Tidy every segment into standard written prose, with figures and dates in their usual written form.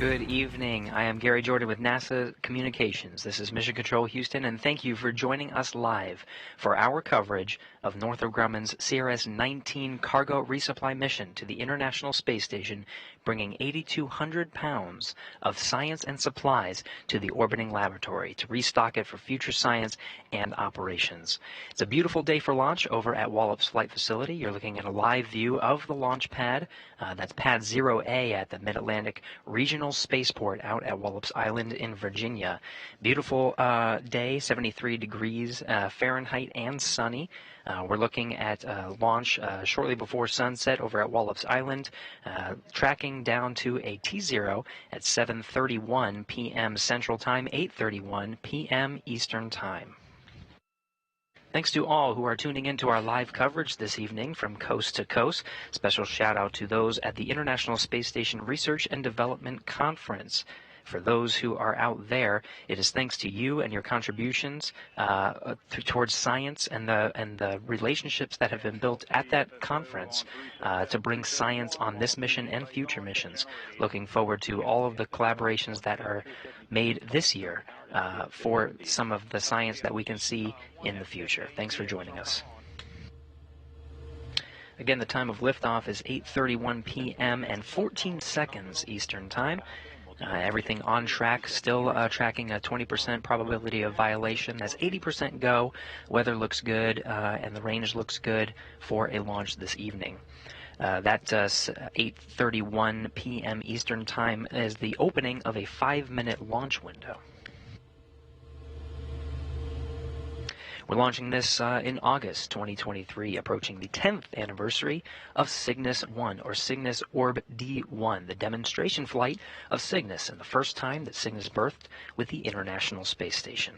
Good evening. I am Gary Jordan with NASA Communications. This is Mission Control Houston, and thank you for joining us live for our coverage of Northrop Grumman's CRS-19 cargo resupply mission to the International Space Station, bringing 8,200 pounds of science and supplies to the orbiting laboratory to restock it for future science and operations. It's a beautiful day for launch over at Wallops Flight Facility. You're looking at a live view of the launch pad. That's Pad 0A at the Mid-Atlantic Regional Spaceport out at Wallops Island in Virginia. Beautiful day, 73 degrees Fahrenheit and sunny. We're looking at launch shortly before sunset over at Wallops Island, tracking down to a T0 at 7:31 p.m. Central Time, 8:31 p.m. Eastern Time. Thanks to all who are tuning in to our live coverage this evening from coast to coast. Special shout out to those at the International Space Station Research and Development Conference. For those who are out there, it is thanks to you and your contributions towards science and the relationships that have been built at that conference to bring science on this mission and future missions. Looking forward to all of the collaborations that are made this year for some of the science that we can see in the future. Thanks for joining us. Again, the time of liftoff is 8:31 p.m. and 14 seconds Eastern Time. Everything on track, still tracking a 20% probability of violation. That's 80% go. Weather looks good, and the range looks good for a launch this evening. That 8:31 p.m. Eastern Time is the opening of a 5-minute launch window. We're launching this in August 2023, approaching the 10th anniversary of Cygnus-1, or Cygnus Orb-D1, the demonstration flight of Cygnus, and the first time that Cygnus berthed with the International Space Station.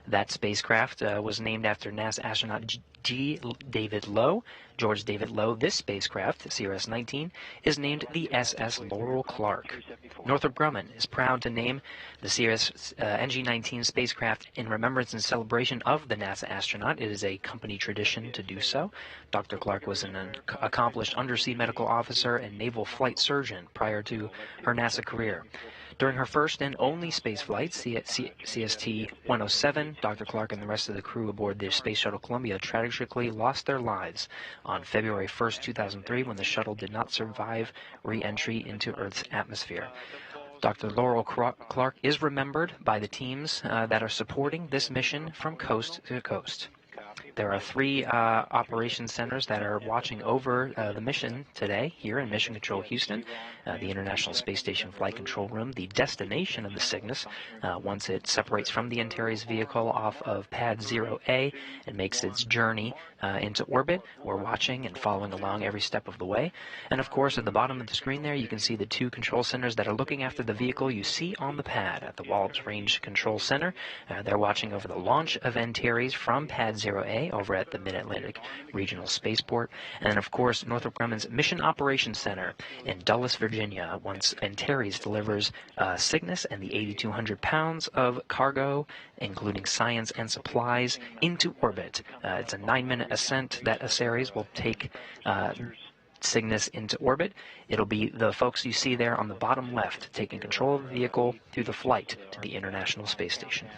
That spacecraft was named after NASA astronaut David Low, George David Low. This spacecraft, CRS-19, is named the SS Laurel Clark. Northrop Grumman is proud to name the CRS-NG-19 spacecraft in remembrance and celebration of the NASA astronaut. It is a company tradition to do so. Dr. Clark was an accomplished undersea medical officer and naval flight surgeon prior to her NASA career. During her first and only space flight, CST-107, Dr. Clark and the rest of the crew aboard the Space Shuttle Columbia tragically lost their lives on February 1st, 2003, when the shuttle did not survive re-entry into Earth's atmosphere. Dr. Laurel Clark is remembered by the teams that are supporting this mission from coast to coast. There are 3 operations centers that are watching over the mission today here in Mission Control Houston. The International Space Station Flight Control Room, the destination of the Cygnus, once it separates from the Antares vehicle off of Pad 0A and makes its journey into orbit. We're watching and following along every step of the way. And of course, at the bottom of the screen there, you can see the 2 control centers that are looking after the vehicle you see on the pad at the Wallops Range Control Center. They're watching over the launch of Antares from Pad 0A over at the Mid-Atlantic Regional Spaceport. And then, of course, Northrop Grumman's Mission Operations Center in Dulles, Virginia, once Antares delivers Cygnus and the 8,200 pounds of cargo, including science and supplies, into orbit. It's a 9-minute ascent that Antares will take Cygnus into orbit. It'll be the folks you see there on the bottom left taking control of the vehicle through the flight to the International Space Station.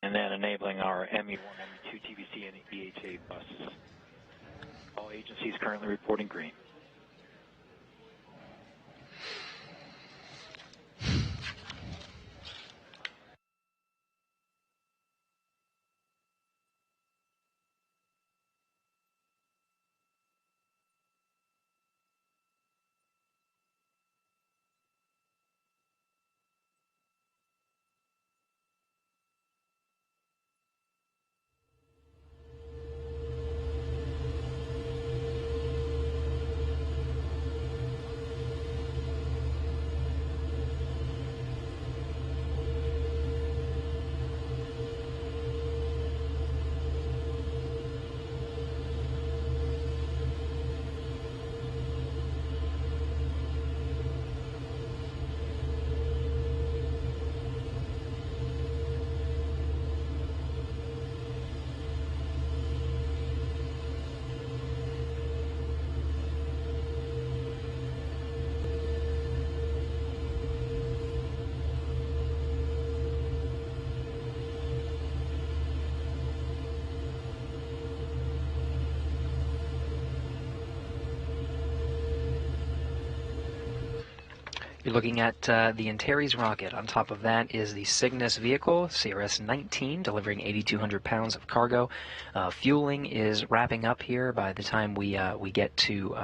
And then enabling our ME1, ME2, TVC, and EHA buses. All agencies currently reporting green. You're looking at the Antares rocket. On top of that is the Cygnus vehicle, CRS-19, delivering 8,200 pounds of cargo. Fueling is wrapping up here. By the time we get to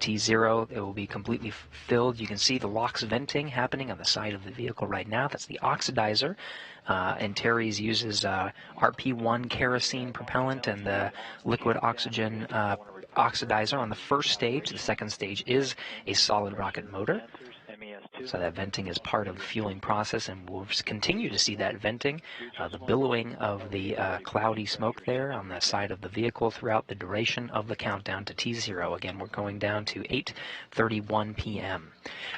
T0, it will be completely filled. You can see the LOX venting happening on the side of the vehicle right now. That's the oxidizer. Antares uses RP1 kerosene propellant and the liquid oxygen oxidizer on the first stage. The second stage is a solid rocket motor. So that venting is part of the fueling process, and we'll continue to see that venting, the billowing of the cloudy smoke there on the side of the vehicle throughout the duration of the countdown to T0. Again, we're going down to 8:31 p.m.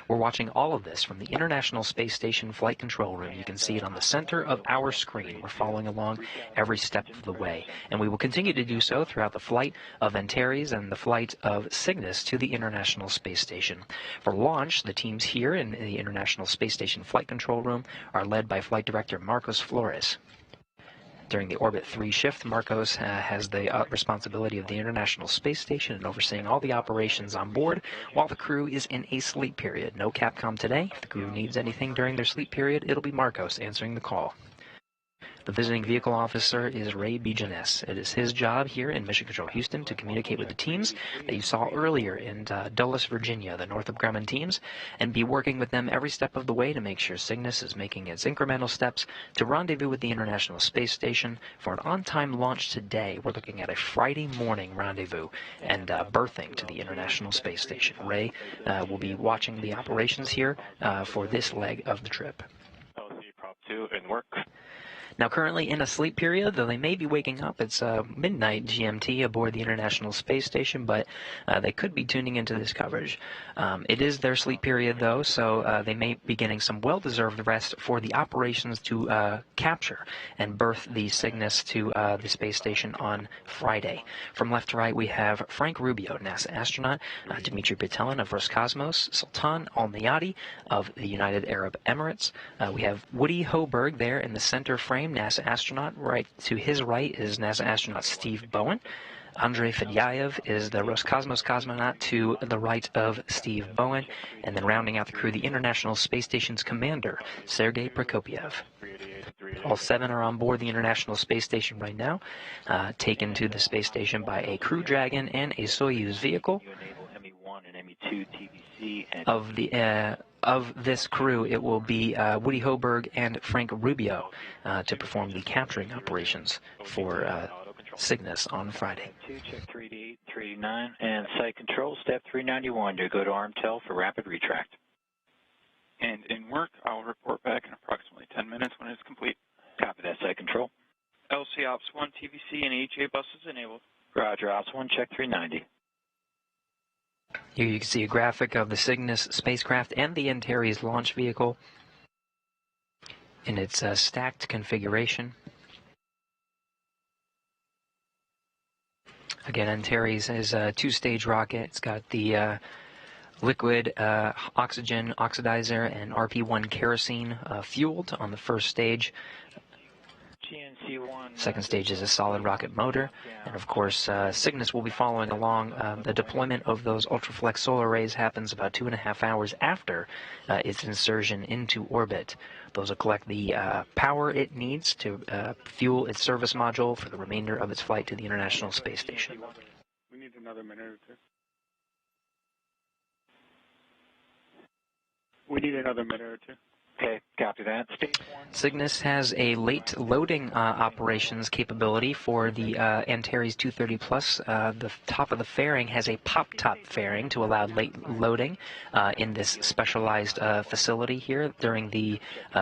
We're watching all of this from the International Space Station Flight Control Room. You can see it on the center of our screen. We're following along every step of the way, and we will continue to do so throughout the flight of Antares and the flight of Cygnus to the International Space Station. For launch, the teams here in the International Space Station Flight Control Room are led by Flight Director Marcos Flores. During the Orbit 3 shift, Marcos has the responsibility of the International Space Station and overseeing all the operations on board while the crew is in a sleep period. No Capcom today. If the crew needs anything during their sleep period, it'll be Marcos answering the call. The visiting vehicle officer is Ray Bijanes. It is his job here in Mission Control Houston to communicate with the teams that you saw earlier in Dulles, Virginia, the Northrop Grumman teams, and be working with them every step of the way to make sure Cygnus is making its incremental steps to rendezvous with the International Space Station for an on-time launch today. We're looking at a Friday morning rendezvous and berthing to the International Space Station. Ray will be watching the operations here for this leg of the trip. LC Prop 2 in work. Now, currently in a sleep period, though they may be waking up. It's midnight GMT aboard the International Space Station, but they could be tuning into this coverage. It is their sleep period, though, so they may be getting some well-deserved rest for the operations to capture and berth the Cygnus to the space station on Friday. From left to right, we have Frank Rubio, NASA astronaut, Dmitry Petelin of Roscosmos, Sultan Al-Nayati of the United Arab Emirates. We have Woody Hoburg there in the center frame, NASA astronaut. Right to his right is NASA astronaut Steve Bowen. Andrei Fedyaev is the Roscosmos cosmonaut to the right of Steve Bowen. And then rounding out the crew, the International Space Station's commander, Sergei Prokopyev. All 7 are on board the International Space Station right now, taken to the space station by a Crew Dragon and a Soyuz vehicle. Of this crew, it will be Woody Hoburg and Frank Rubio to perform the capturing operations for Cygnus on Friday. Check 388, 389, and site control, step 391 to go to ARMTEL for rapid retract. And in work, I'll report back in approximately 10 minutes when it's complete. Copy that, site control. LC Ops 1 TVC and EHA buses enabled. Roger, Ops 1, check 390. Here you can see a graphic of the Cygnus spacecraft and the Antares launch vehicle in its stacked configuration. Again, Antares is a 2-stage rocket. It's got the liquid oxygen oxidizer and RP1 kerosene fueled on the first stage. Second stage is a solid rocket motor, and of course Cygnus will be following along. The deployment of those ultraflex solar arrays happens about 2.5 hours after its insertion into orbit. Those will collect the power it needs to fuel its service module for the remainder of its flight to the International Space Station. We need another minute or two. We need another minute or two. Okay, copy that. Stage 1. Cygnus has a late loading operations capability for the Antares 230 Plus. The top of the fairing has a pop-top fairing to allow late loading in this specialized facility here during the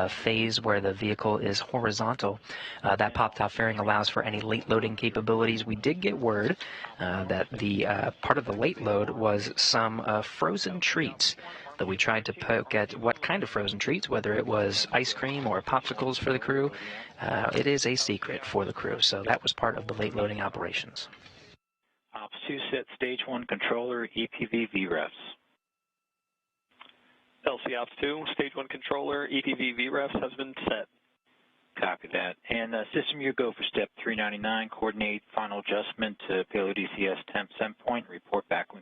phase where the vehicle is horizontal. That pop-top fairing allows for any late loading capabilities. We did get word that the part of the late load was some frozen treats. That we tried to poke at what kind of frozen treats, whether it was ice cream or popsicles for the crew. It is a secret for the crew, so that was part of the late loading operations. Ops 2 set stage 1 controller EPV VREFs. LC Ops 2, stage 1 controller EPV VREFs has been set. Copy that. And system, you go for step 399, coordinate final adjustment to payload ECS temp send point, report back